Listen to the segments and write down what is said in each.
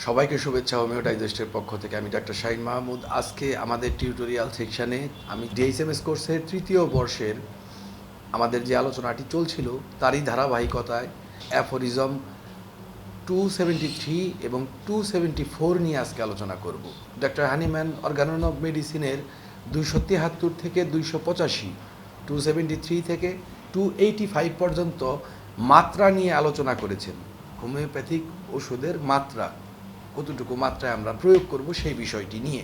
সবাইকে শুভেচ্ছা হোমিও ডাইজেস্টের পক্ষ থেকে। আমি ডাক্তার শাহিন মাহমুদ। আজকে আমাদের টিউটোরিয়াল সেকশানে আমি ডিএইচএমএস কোর্সের তৃতীয় বর্ষের আমাদের যে আলোচনাটি চলছিল তারই ধারাবাহিকতায় অ্যাফোরিজম 273 এবং 274 নিয়ে আজকে আলোচনা করব। ডক্টর হানিম্যান অর্গানন অব মেডিসিনের 273 থেকে 285, 273 থেকে 285 পর্যন্ত মাত্রা নিয়ে আলোচনা করেছেন। হোমিওপ্যাথিক ওষুধের মাত্রা, কতটুকু মাত্রায় আমরা প্রয়োগ করব সেই বিষয়টি নিয়ে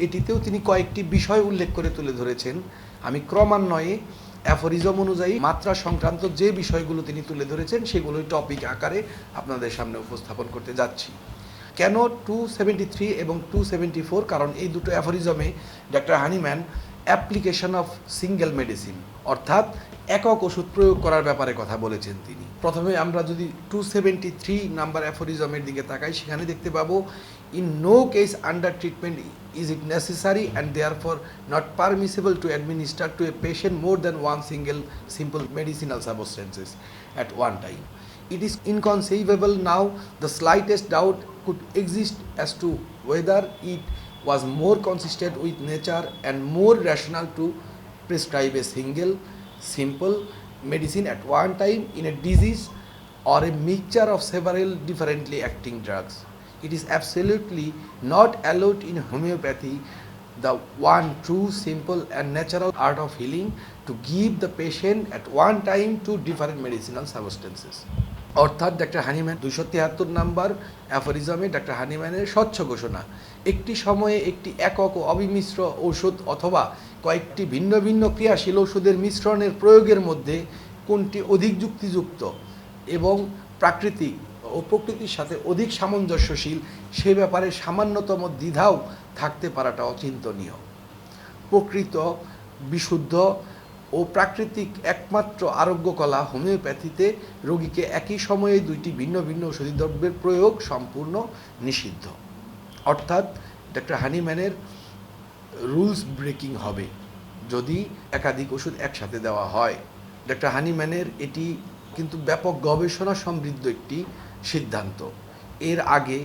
এটিতেও তিনি কয়েকটি বিষয় উল্লেখ করে তুলে ধরেছেন। আমি ক্রমান্বয়ে অ্যাফোরিজম অনুযায়ী মাত্রা সংক্রান্ত যে বিষয়গুলো তিনি তুলে ধরেছেন সেগুলোই টপিক আকারে আপনাদের সামনে উপস্থাপন করতে যাচ্ছি। কেন 273 এবং 274? কারণ এই দুটো অ্যাফোরিজমে doctor Hahnemann application of single medicine অর্থাৎ একক ওষুধ প্রয়োগ করার ব্যাপারে কথা বলেছেন তিনি। প্রথমে আমরা যদি 273 নাম্বার অ্যাফোরিজমের দিকে তাকাই, সেখানে দেখতে পাবো, in no case under treatment is it necessary and therefore not permissible to administer to a patient more than one single simple medicinal substances at one time. It is inconceivable now the slightest doubt could exist as to whether it was more consistent with nature and more rational to prescribe a single simple medicine at one time in a disease or a mixture of several differently acting drugs. It is absolutely not allowed in homeopathy, the one true, simple and natural art of healing, to give the patient at one time two different medicinal substances. অর্থাৎ doctor Hahnemann 273 number অ্যাফোরিজমে doctor হানিম্যানের স্বচ্ছ ঘোষণা, একটি সময়ে একটি একক ও অবিমিশ্র ঔষধ অথবা কয়েকটি ভিন্ন ভিন্ন ক্রিয়াশীল ওষুধের মিশ্রণের প্রয়োগের মধ্যে কোনটি অধিক যুক্তিযুক্ত এবং প্রাকৃতিক ও প্রকৃতির সাথে অধিক সামঞ্জস্যশীল সে ব্যাপারে সামান্যতম দ্বিধাও থাকতে পারাটা অচিন্তনীয়। প্রকৃত, বিশুদ্ধ ও প্রাকৃতিক একমাত্র আরোগ্যকলা হোমিওপ্যাথিতে রোগীকে একই সময়ে দুইটি ভিন্ন ভিন্ন ঔষধি দ্রব্যের প্রয়োগ সম্পূর্ণ নিষিদ্ধ। অর্থাৎ ডক্টর হানিম্যানের রুলস ব্রেকিং হবে যদি একাধিক ওষুধ একসাথে দেওয়া হয়। ডক্টর হানিম্যানের এটি কিন্তু ব্যাপক গবেষণা সমৃদ্ধ একটি সিদ্ধান্ত। এর আগে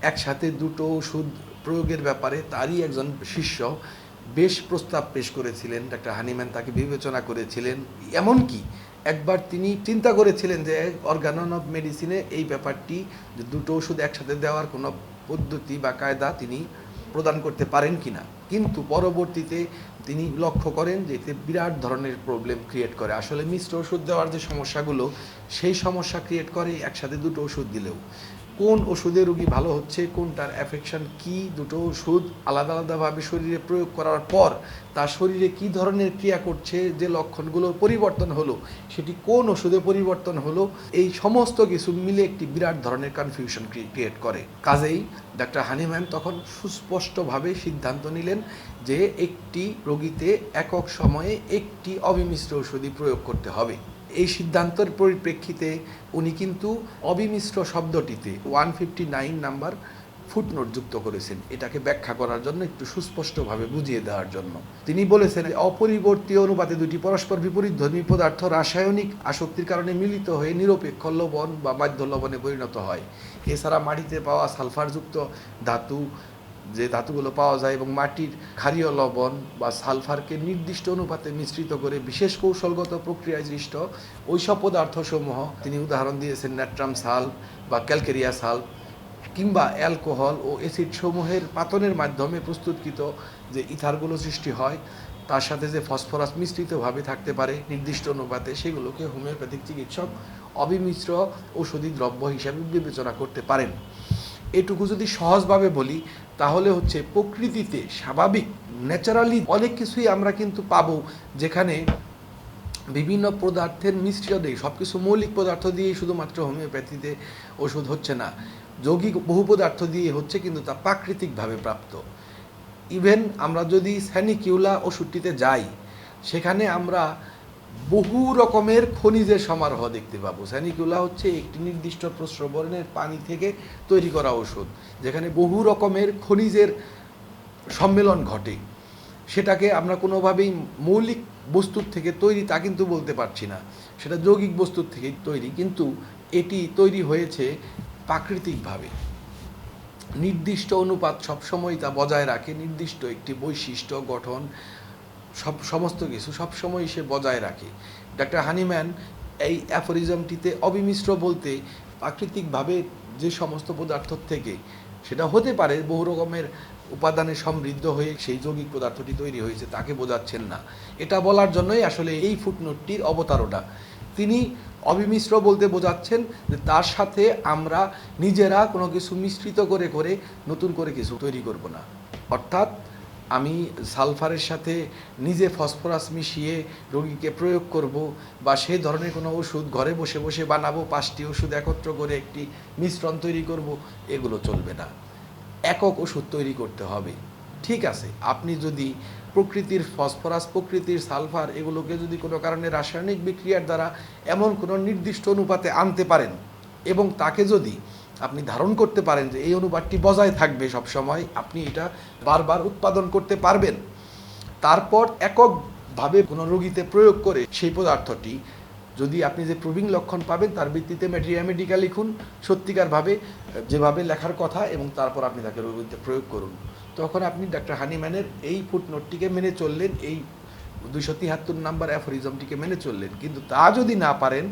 একসাথে দুটো ওষুধ প্রয়োগের ব্যাপারে তারই একজন শিষ্য বেশ প্রস্তাব পেশ করেছিলেন। ডক্টর হানিম্যান তাকে বিবেচনা করেছিলেন, এমনকি একবার তিনি চিন্তা করেছিলেন যে অর্গানন অফ মেডিসিনে এই ব্যাপারটি যে দুটো ওষুধ একসাথে দেওয়ার কোনো পদ্ধতি বা কায়দা তিনি প্রদান করতে পারেন কিনা, কিন্তু পরবর্তীতে তিনি লক্ষ্য করেন যে এতে বিরাট ধরনের প্রবলেম ক্রিয়েট করে। আসলে মিশ্র ওষুধ দেওয়ার যে সমস্যাগুলো, সেই সমস্যা ক্রিয়েট করে একসাথে দুটো ওষুধ দিলেও। কোন ওষুধে রোগী ভালো হচ্ছে, কোনটার অ্যাফেকশন কী, দুটো ওষুধ আলাদা আলাদাভাবে শরীরে প্রয়োগ করার পর তার শরীরে কী ধরনের ক্রিয়া করছে, যে লক্ষণগুলো পরিবর্তন হলো সেটি কোন ওষুধে পরিবর্তন হলো, এই সমস্ত কিছু মিলে একটি বিরাট ধরনের কনফিউশন ক্রিয়েট করে। কাজেই ডক্টর হানিম্যান তখন সুস্পষ্টভাবে সিদ্ধান্ত নিলেন যে একটি রোগীতে একক সময়ে একটি অবিমিশ্র ওষুধই প্রয়োগ করতে হবে। এই সিদ্ধান্তের পরিপ্রেক্ষিতে উনি কিন্তু অবিমিশ্র শব্দটিতে 159 নাম্বার ফুটনোট যুক্ত করেছেন, এটাকে ব্যাখ্যা করার জন্য, একটু সুস্পষ্টভাবে বুঝিয়ে দেওয়ার জন্য। তিনি বলেছেন, অপরিবর্তী অনুপাতে দুটি পরস্পর বিপরীতধর্মী পদার্থ রাসায়নিক আসক্তির কারণে মিলিত হয়ে নিরপেক্ষ লবণ বা মাধ্য লবণে পরিণত হয়। এছাড়া মাটিতে পাওয়া সালফারযুক্ত ধাতু, যে ধাতুগুলো পাওয়া যায়, এবং মাটির ক্ষারীয় লবণ বা সালফারকে নির্দিষ্ট অনুপাতে মিশ্রিত করে বিশেষ কৌশলগত প্রক্রিয়ায় সৃষ্ট ওইসব পদার্থসমূহ, তিনি উদাহরণ দিয়েছেন ন্যাট্রাম সাল্ফ বা ক্যালকেরিয়া সাল্ফ, কিংবা অ্যালকোহল ও অ্যাসিড সমূহের পাতনের মাধ্যমে প্রস্তুতকৃত যে ইথারগুলো সৃষ্টি হয়, তার সাথে যে ফসফরাস মিশ্রিতভাবে থাকতে পারে নির্দিষ্ট অনুপাতে, সেগুলোকে হোমিওপ্যাথিক চিকিৎসক অবিমিশ্র ঔষধি দ্রব্য হিসাবে বিবেচনা করতে পারেন। এটুকু যদি সহজভাবে বলি তাহলে হচ্ছে, প্রকৃতিতে স্বাভাবিক ন্যাচারালি অনেক কিছুই আমরা কিন্তু পাবো, যেখানে বিভিন্ন পদার্থের মিশ্রণে সব কিছু মৌলিক পদার্থ দিয়ে শুধুমাত্র হোমিওপ্যাথিতে ওষুধ হচ্ছে না, যৌগিক বহু পদার্থ দিয়ে হচ্ছে, কিন্তু তা প্রাকৃতিকভাবে প্রাপ্ত। ইভেন আমরা যদি স্যানিকিউলা ওষুধটিতে যাই, সেখানে আমরা বহু রকমের খনিজের সমারোহ দেখতে পাবো। স্যানিকুলা হচ্ছে একটি নির্দিষ্ট প্রস্রবণের পানি থেকে তৈরি করা ওষুধ, যেখানে বহু রকমের খনিজের সম্মেলন ঘটে। সেটাকে আমরা কোনোভাবেই মৌলিক বস্তুর থেকে তৈরি তা কিন্তু বলতে পারছি না, সেটা যৌগিক বস্তুর থেকে তৈরি, কিন্তু এটি তৈরি হয়েছে প্রাকৃতিকভাবে। নির্দিষ্ট অনুপাত সবসময় তা বজায় রাখে, নির্দিষ্ট একটি বৈশিষ্ট্য গঠন সমস্ত কিছু সবসময় সে বজায় রাখে। ডাক্তার হানিম্যান এই অ্যাফোরিজমটিতে অবিমিশ্র বলতে প্রাকৃতিকভাবে যে সমস্ত পদার্থ থেকে, সেটা হতে পারে বহু রকমের উপাদানে সমৃদ্ধ হয়ে সেই যৌগিক পদার্থটি তৈরি হয়েছে, তাকে বোঝাচ্ছেন না। এটা বলার জন্যই আসলে এই ফুটনোটটির অবতারণা। তিনি অবিমিশ্র বলতে বোঝাচ্ছেন যে তার সাথে আমরা নিজেরা কোনো কিছু মিশ্রিত করে করে নতুন করে কিছু তৈরি করব না। অর্থাৎ আমি সালফারের সাথে নিজে ফসফরাস মিশিয়ে রোগীকে প্রয়োগ করব, বা সেই ধরনের কোনো ওষুধ ঘরে বসে বসে বানাবো, 5টি ওষুধ একত্র করে একটি মিশ্রণ তৈরি করব, এগুলো চলবে না। একক ওষুধ তৈরি করতে হবে। ঠিক আছে, আপনি যদি প্রকৃতির ফসফরাস, প্রকৃতির সালফার এগুলোকে যদি কোনো কারণে রাসায়নিক বিক্রিয়ার দ্বারা এমন কোনো নির্দিষ্ট অনুপাতে আনতে পারেন, এবং তাকে যদি আপনি ধারণ করতে পারেন যে এই অনুপাতটি বজায় থাকবে সব সময়, আপনি এটা বারবার উৎপাদন করতে পারবেন। তারপর এককভাবে কোনো রোগীতে প্রয়োগ করে সেই পদার্থটি যদি আপনি যে প্রুভিং লক্ষণ পাবেন তার ভিত্তিতে মেডিকা লিখুন সত্যিকারভাবে যেভাবে লেখার কথা, এবং তারপর আপনি তাকে রোগীতে প্রয়োগ করুন। তখন আপনি ডাক্তার হানিম্যানের এই ফুটনোটটিকে মেনে চললেন, এই 273 নাম্বার অ্যাফোরিজমটিকে মেনে চললেন। কিন্তু তা যদি না পারেন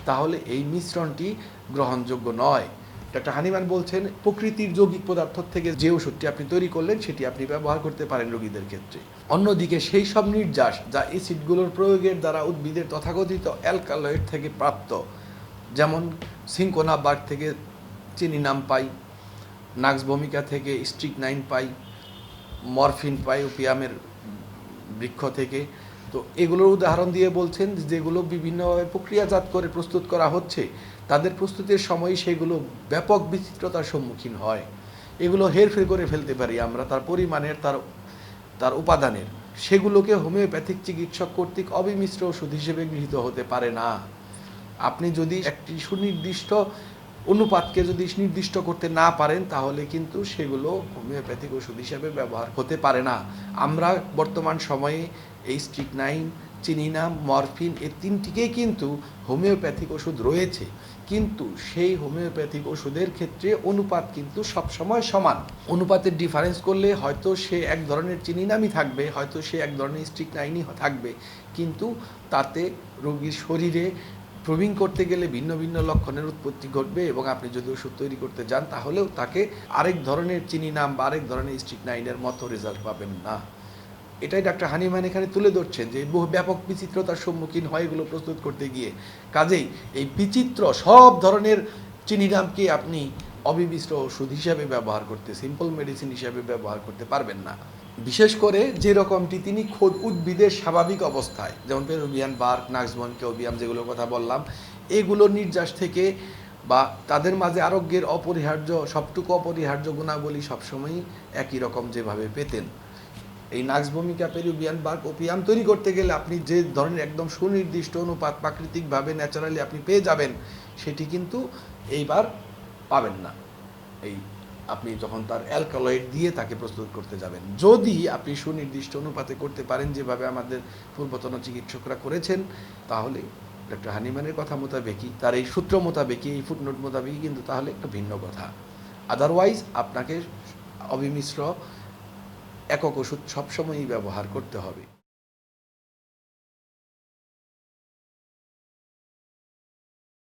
তাহলে এই মিশ্রণটি গ্রহণযোগ্য নয়। ডাক্তার হানিম্যান বলছেন প্রকৃতির যৌগিক পদার্থ থেকে যে ওষুধটি আপনি তৈরি করলেন সেটি আপনি ব্যবহার করতে পারেন রোগীদের ক্ষেত্রে। অন্যদিকে সেই সব নির্যাস যা অ্যাসিডগুলোর প্রয়োগের দ্বারা উদ্ভিদের তথাকথিত অ্যালকালয়েড থেকে প্রাপ্ত, যেমন সিঙ্কোনাবার্গ থেকে চিনিনাম পাই, নাক্স ভূমিকা থেকে স্ট্রিকনাইন পাই, মরফিন পাই ওপিয়ামের বৃক্ষ থেকে। তো এগুলোর উদাহরণ দিয়ে বলছেন যেগুলো বিভিন্নভাবে প্রক্রিয়াজাত করে প্রস্তুত করা হচ্ছে, তাদের প্রস্তুতির সময় সেগুলো ব্যাপক বিচিত্রতার সম্মুখীন হয়। এগুলো হেরফের করে ফেলতে পারি আমরা তার পরিমাণের, তার উপাদানের। সেগুলোকে হোমিওপ্যাথিক চিকিৎসক কর্তৃক অবিমিশ্র ওষুধ হিসেবে গৃহীত হতে পারে না। আপনি যদি একটি সুনির্দিষ্ট অনুপাতকে যদি নির্দিষ্ট করতে না পারেন তাহলে কিন্তু সেগুলো হোমিওপ্যাথিক ওষুধ হিসেবে ব্যবহার হতে পারে না। আমরা বর্তমান সময়ে এই স্ট্রিকনাইন, চিনিনাম, মরফিন এই তিনটিকেই কিন্তু হোমিওপ্যাথিক ওষুধ রয়েছে, কিন্তু সেই হোমিওপ্যাথিক ওষুধের ক্ষেত্রে অনুপাত কিন্তু সবসময় সমান। অনুপাতের ডিফারেন্স করলে হয়তো সে এক ধরনের চিনিনামই থাকবে, হয়তো সে এক ধরনের স্ট্রিকনাইনই থাকবে, কিন্তু তাতে রোগীর শরীরে প্রুভিং করতে গেলে ভিন্ন ভিন্ন লক্ষণের উৎপত্তি ঘটবে, এবং আপনি যদি ওষুধ তৈরি করতে যান তাহলেও তাকে আরেক ধরনের চিনিনাম বা আরেক ধরনের স্ট্রিকনাইনের মতো রেজাল্ট পাবেন না। এটাই ডাক্তার হানিম্যান এখানে তুলে ধরছেন যে বহু ব্যাপক বিচিত্রতার সম্মুখীন হয় এগুলো প্রস্তুত করতে গিয়ে। কাজেই এই বিচিত্র সব ধরনের চিনিনামকে আপনি অবিমিশ্র ওষুধ হিসাবে ব্যবহার করতে, সিম্পল মেডিসিন হিসাবে ব্যবহার করতে পারবেন না। বিশেষ করে যে রকমটি তিনি খোদ উদ্ভিদের স্বাভাবিক অবস্থায়, যেমন পেরুভিয়ান বার্ক, নাক্সবনকে ওবিয়াম যেগুলোর কথা বললাম, এগুলোর নির্যাস থেকে বা তাদের মাঝে আরোগ্যের অপরিহার্য সবটুকু অপরিহার্য গুণাবলী সবসময়ই একই রকম যেভাবে পেতেন। এই নাক্স ভূমিকা, পেরুভিয়ান বার্ক, ওপিয়াম তৈরি করতে গেলে আপনি যে ধরনের একদম সুনির্দিষ্ট অনুপাত প্রাকৃতিকভাবে ন্যাচারালি আপনি পেয়ে যাবেন, সেটি কিন্তু এইবার পাবেন না এই আপনি যখন তার অ্যালকালয়েড দিয়ে তাকে প্রস্তুত করতে যাবেন। যদি আপনি সুনির্দিষ্ট অনুপাতে করতে পারেন যেভাবে আমাদের পূর্বতন চিকিৎসকরা করেছেন, তাহলে ডক্টর হানিম্যানের কথা মোতাবেকই, তার এই সূত্র মোতাবেকই, এই ফুটনোট মোতাবেকই কিন্তু তাহলে একটা ভিন্ন কথা। আদারওয়াইজ আপনাকে অবিমিশ্র একক ওষুধ সবসময়ই ব্যবহার করতে হবে।